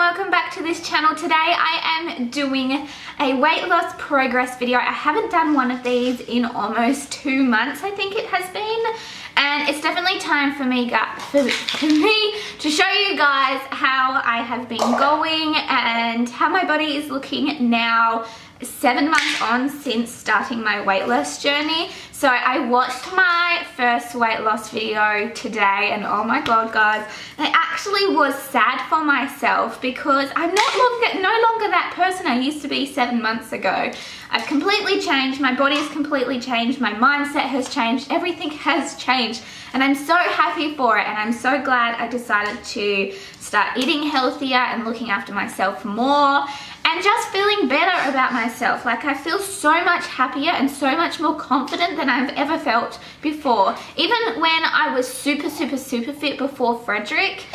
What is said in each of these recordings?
welcome back to this channel. Today I am doing a weight loss progress video. I haven't done one of these in almost 2 months, I think it has been. And it's definitely time for me to show you guys how I have been going and how my body is looking now, 7 months on since starting my weight loss journey. So I watched my first weight loss video today and oh my god guys, I actually was sad for myself because I'm no longer that person I used to be 7 months ago. I've completely changed, my body has completely changed, my mindset has changed, everything has changed, and I'm so happy for it, and I'm so glad I decided to start eating healthier and looking after myself more and just feeling better about myself. Like, I feel so much happier and so much more confident than I've ever felt before. Even when I was super fit before Frederick,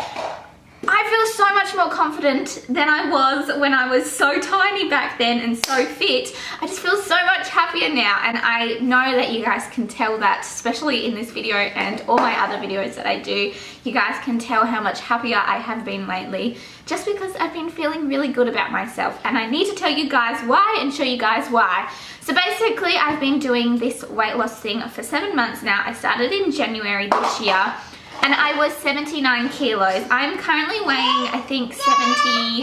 I feel so much more confident than I was when I was so tiny back then and so fit. I just feel so much happier now, and I know that you guys can tell that, especially in this video and all my other videos that I do. You guys can tell how much happier I have been lately just because I've been feeling really good about myself, and I need to tell you guys why and show you guys why. So basically, I've been doing this weight loss thing for 7 months now. I started in January this year. And I was 79 kilos. I'm currently weighing, I think, 70,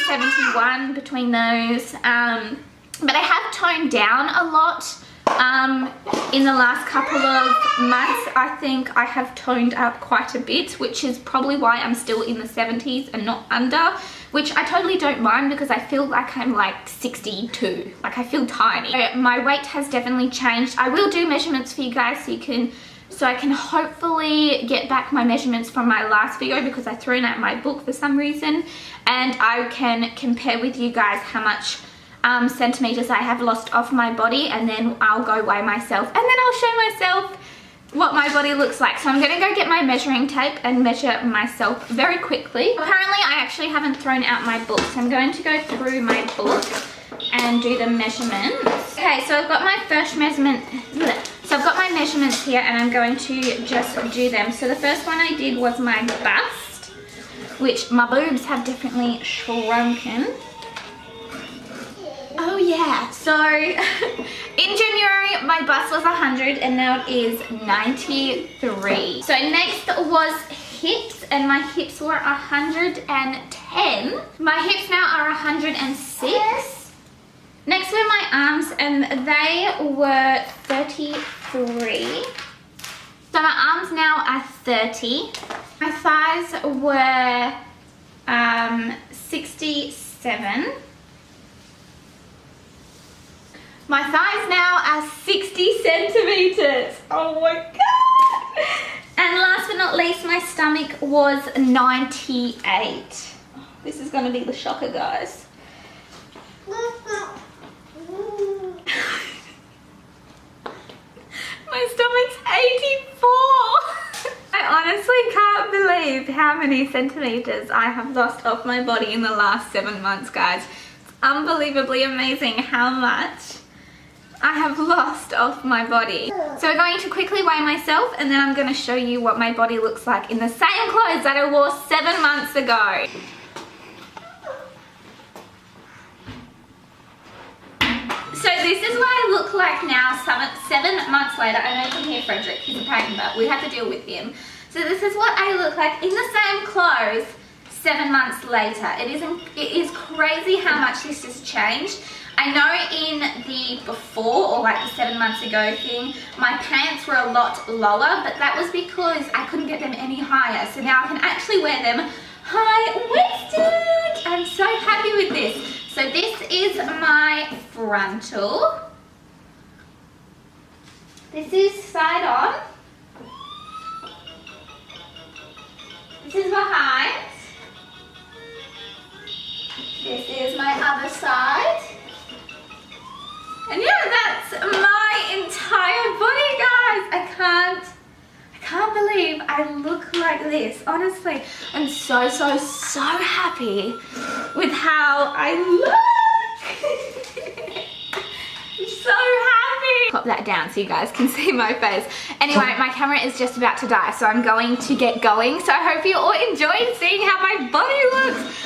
71 between those. But I have toned down a lot in the last couple of months. I think I have toned up quite a bit, which is probably why I'm still in the 70s and not under, which I totally don't mind because I feel like I'm like 62. Like, I feel tiny. So my weight has definitely changed. I will do measurements for you guys so I can hopefully get back my measurements from my last video because I've thrown out my book for some reason, and I can compare with you guys how much centimeters I have lost off my body, and then I'll go weigh myself and then I'll show myself what my body looks like. So I'm gonna go get my measuring tape and measure myself very quickly. Apparently I actually haven't thrown out my book, so I'm going to go through my book and do the measurements. Okay, so I've got my first measurement. So I've got my measurements here and I'm going to just do them. So the first one I did was my bust, which my boobs have definitely shrunken. Oh yeah, so in January my bust was 100 and now it is 93. So next was hips, and my hips were 110. My hips now are 106. Next were my arms, and they were 33. So my arms now are 30. My thighs were 67. My thighs now are 60 centimeters. Oh my god! And last but not least, my stomach was 98. This is gonna be the shocker, guys. My stomach's 84. I honestly can't believe how many centimeters I have lost off my body in the last 7 months, guys. It's unbelievably amazing how much I have lost off my body. So we're going to quickly weigh myself, and then I'm going to show you what my body looks like in the same clothes that I wore 7 months ago. So this is what I look like now, 7 months later. I know you can hear Frederick, he's a pain, but we had to deal with him. So this is what I look like in the same clothes 7 months later. It is crazy how much this has changed. I know in the before, or like the 7 months ago thing, my pants were a lot lower, but that was because I couldn't get them any higher. So now I can actually wear them high-waisted. I'm so happy with this. So this is my frontal. This is side on. This is behind. This is my other side. And yeah, that's my entire body, guys. I can't believe I look like this. Honestly, I'm so happy with how I look. I'm so happy. Pop that down so you guys can see my face. Anyway, my camera is just about to die, so I'm going to get going. So I hope you all enjoyed seeing how my body looks.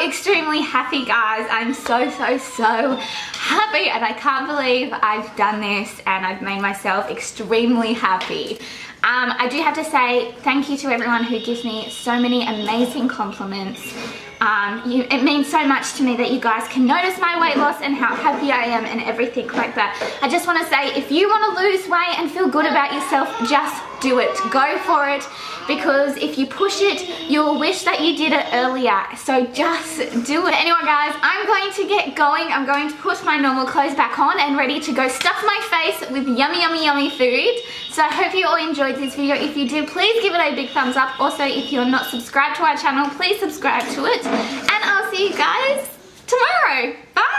extremely happy, guys. I'm so happy, and I can't believe I've done this and I've made myself extremely happy. I do have to say thank you to everyone who gives me so many amazing compliments. It means so much to me that you guys can notice my weight loss and how happy I am and everything like that. I just want to say, if you want to lose weight and feel good about yourself, just do it. Go for it, because if you push it, you'll wish that you did it earlier. So just do it. Anyway, guys, I'm going to get going. I'm going to put my normal clothes back on and ready to go stuff my face with yummy food. So I hope you all enjoyed this video. If you do, please give it a big thumbs up. Also, if you're not subscribed to our channel, please subscribe to it. And I'll see you guys tomorrow. Bye.